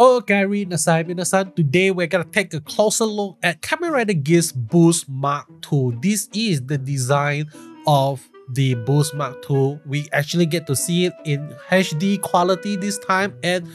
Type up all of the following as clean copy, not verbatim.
Okay, Nasai Minasan, today we're gonna take a closer look at Kamen Rider Gears Boost Mark II. This is the design of the Boost Mark II. We actually get to see it in HD quality this time, and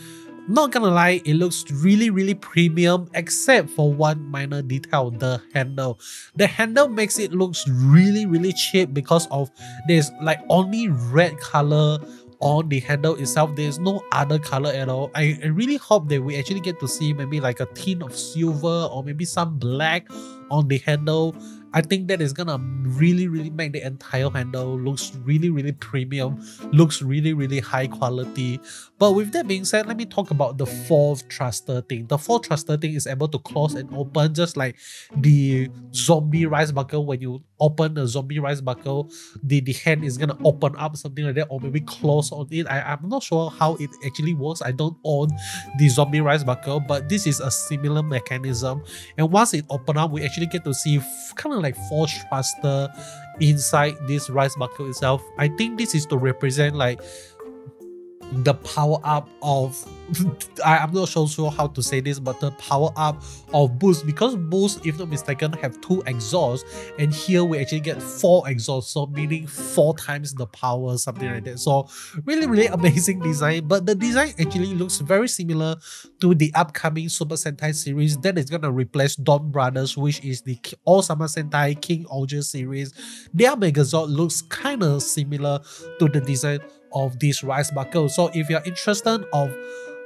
not gonna lie, it looks really premium except for one minor detail, the handle. The handle makes it looks really cheap because of there's like only red color on the handle itself. There's no other color at all. I really hope that we actually get to see maybe like a tint of silver or maybe some black on the handle. I think that is gonna really make the entire handle looks really premium, looks really high quality. But with that being said, let me talk about the fourth thruster thing. The fourth thruster thing is able to close and open just like the zombie rice buckle. When you open the zombie rice buckle, the hand is gonna open up, something like that, or maybe close on it. I'm not sure how it actually works. I don't own the zombie rice buckle, but this is a similar mechanism. And once it opens up, we actually get to see kind of like four thruster inside this rice buckle itself. I think this is to represent like the power up of I'm not sure how to say this, but the power up of Boost, because Boost, if not mistaken, have 2 exhausts, and here we actually get 4 exhausts, so meaning 4 times the power, something like that. So really amazing design. But the design actually looks very similar to the upcoming Super Sentai series that is gonna replace Dawn Brothers, which is the All Summer Sentai King Oger series. Their Megazord looks kind of similar to the design of this rice buckle. So if you're interested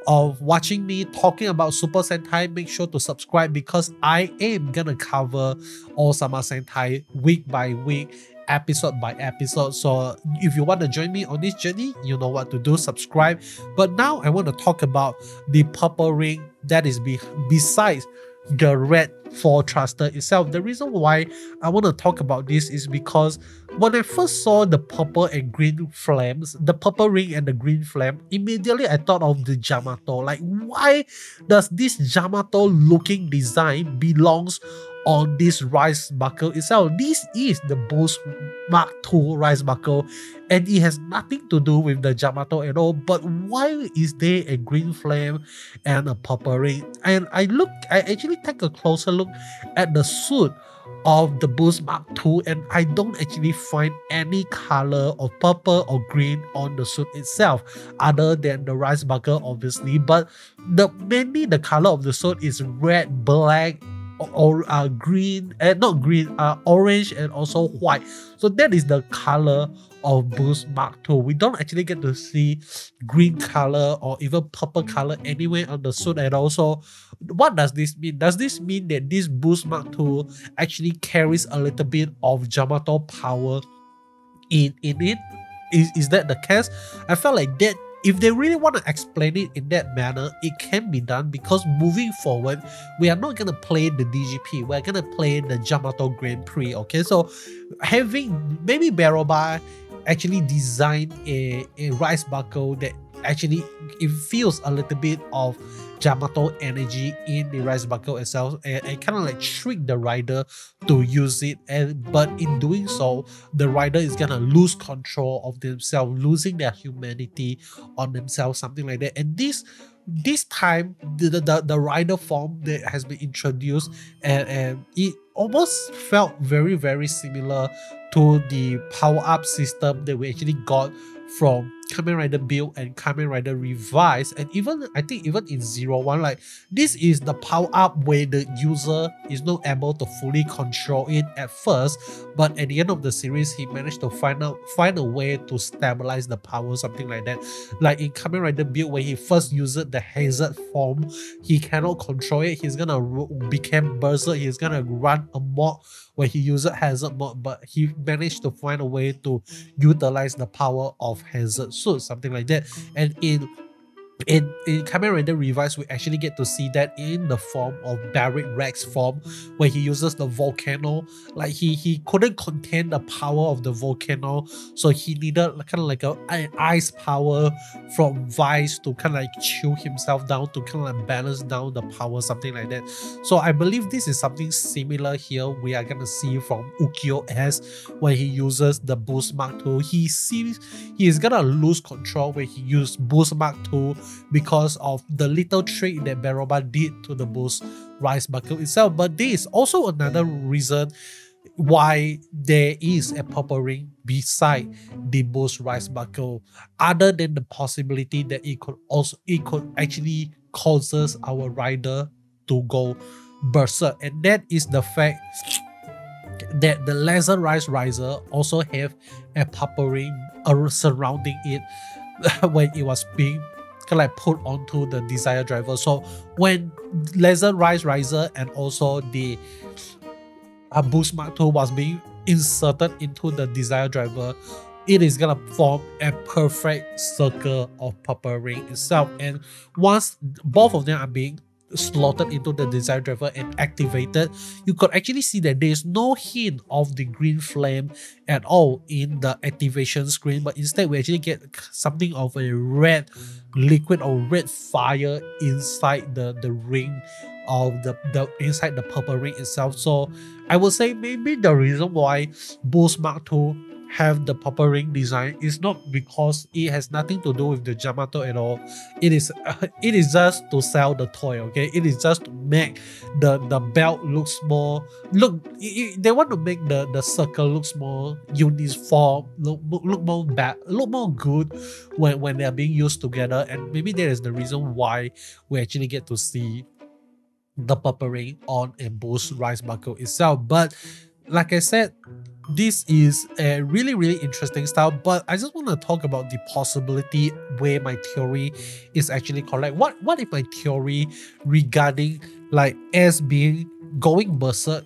of watching me talking about Super Sentai, make sure to subscribe, because I am gonna cover All Summer Sentai week by week, episode by episode. So if you want to join me on this journey, you know what to do, subscribe. But now I want to talk about the purple ring that is besides the red 4 thruster itself. The reason why I want to talk about this is because when I first saw the purple and green flames, the purple ring and the green flame, immediately I thought of the Yamato. Like, why does this Yamato looking design belongs on this rice buckle itself? This is the Boost Mark II rice buckle, and it has nothing to do with the Yamato at all. But why is there a green flame and a purple ring? And I actually take a closer look at the suit of the Boost Mark II, and I don't actually find any color of purple or green on the suit itself, other than the rice buckle obviously. But mainly the color of the suit is red, black, or green, not green, orange, and also white. So that is the color of Boost Mark II. We don't actually get to see green color or even purple color anywhere on the suit at all. So what does this mean? Does this mean that this Boost Mark II actually carries a little bit of Yamato power in it? Is that the case? I felt like that if they really want to explain it in that manner, it can be done, because moving forward, we are not going to play the DGP, we're going to play the Yamato Grand Prix, okay? So having maybe Baroba actually design a rice buckle that actually it feels a little bit of Yamato energy in the rice buckle itself, and kind of like trick the rider to use it, but in doing so, the rider is gonna lose control of themselves, losing their humanity on themselves, something like that. And this time the rider form that has been introduced, and it almost felt very similar to the power-up system that we actually got from Kamen Rider Build and Kamen Rider Revised, and even I think even in 01, like this is the power up where the user is not able to fully control it at first, but at the end of the series he managed to find a way to stabilize the power, something like that. Like in Kamen Rider Build, when he first used the hazard form, he cannot control it, he's gonna become berserk, he's gonna run amok when he used hazard mode, but he managed to find a way to utilize the power of hazard suit, something like that. And in Kamen Rider Revised, we actually get to see that in the form of Barrick Rex form, where he uses the volcano. Like he couldn't contain the power of the volcano, so he needed kind of like an ice power from Vice to kind of like chill himself down, to kind of like balance down the power, something like that. So I believe this is something similar here we are gonna see from Ukyo S, when he uses the Boost Mark II. He seems he is gonna lose control when he uses Boost Mark II because of the little trick that Beroba did to the boost rise buckle itself. But there is also another reason why there is a purple ring beside the boost rise buckle, other than the possibility that it could actually causes our rider to go berserk, and that is the fact that the laser rise riser also have a purple ring surrounding it when it was being kind of like put onto the Desire driver. So when laser rise riser and also the Boost Mark II was being inserted into the Desire driver, it is gonna form a perfect circle of purple ring itself. And once both of them are being slotted into the Desire driver and activated, you could actually see that there's no hint of the green flame at all in the activation screen, but instead we actually get something of a red liquid or red fire inside the ring of the inside the purple ring itself. So I would say maybe the reason why Boost Mark II have the purple ring design is not because it has nothing to do with the Yamato at all. It is just to sell the toy, okay? It is just to make the belt looks more they want to make the circle looks more uniform, look more good when they are being used together. And maybe that is the reason why we actually get to see the purple ring on a Boost rise buckle itself. But like I said, this is a really interesting style, but I just want to talk about the possibility where my theory is actually correct. What if my theory regarding like S being going berserk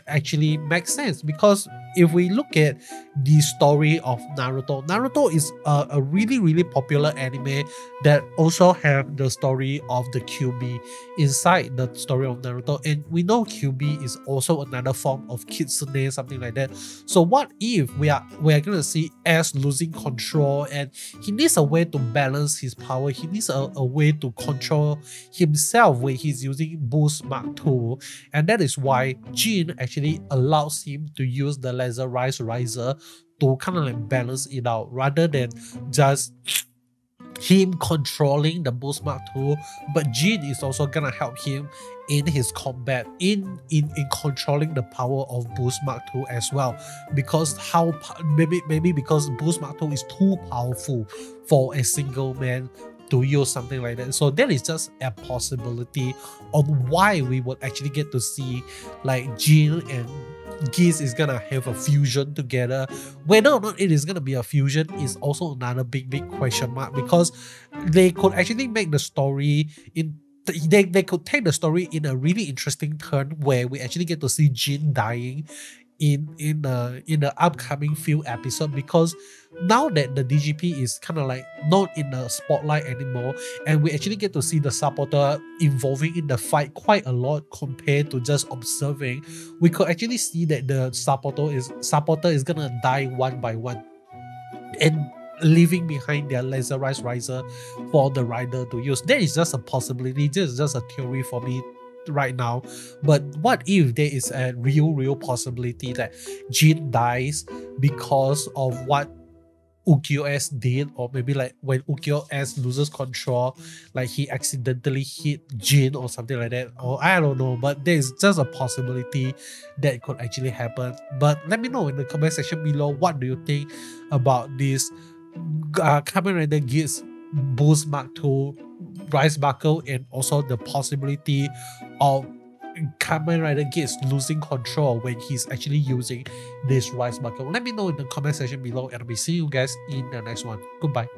actually makes sense? Because if we look at the story of Naruto is a really popular anime that also have the story of the Kyuubi inside the story of Naruto, and we know Kyuubi is also another form of kitsune, something like that. So what if we are gonna see Ash losing control, and he needs a way to balance his power, he needs a way to control himself when he's using Boost Mark II, and that is why Jin actually allows him to use the laser rise riser to kind of like balance it out, rather than just him controlling the Boost Mark II. But Jin is also gonna help him in his combat, in controlling the power of Boost Mark II as well, because maybe because Boost Mark II is too powerful for a single man to use something like that. So that is just a possibility on why we would actually get to see like Jin and Geese is gonna have a fusion together. Whether or not it is gonna be a fusion is also another big question mark, because they could actually make the story in they could take the story in a really interesting turn where we actually get to see Jin dying in the upcoming few episodes, because now that the DGP is kind of like not in the spotlight anymore, and we actually get to see the supporter involving in the fight quite a lot compared to just observing, we could actually see that the supporter is gonna die one by one and leaving behind their laser rise riser for the rider to use. That is just a possibility, this is just a theory for me right now. But what if there is a real possibility that Jin dies because of what Ukyo-S did, or maybe like when Ukyo-S loses control, like he accidentally hit Jin or something like that, or I don't know, but there's just a possibility that could actually happen. But let me know in the comment section below, what do you think about this Kamen Rider Geats Boost Mark II rise buckle, and also the possibility of Kamen Rider Geats losing control when he's actually using this rise buckle. Let me know in the comment section below, and I'll be seeing you guys in the next one. Goodbye.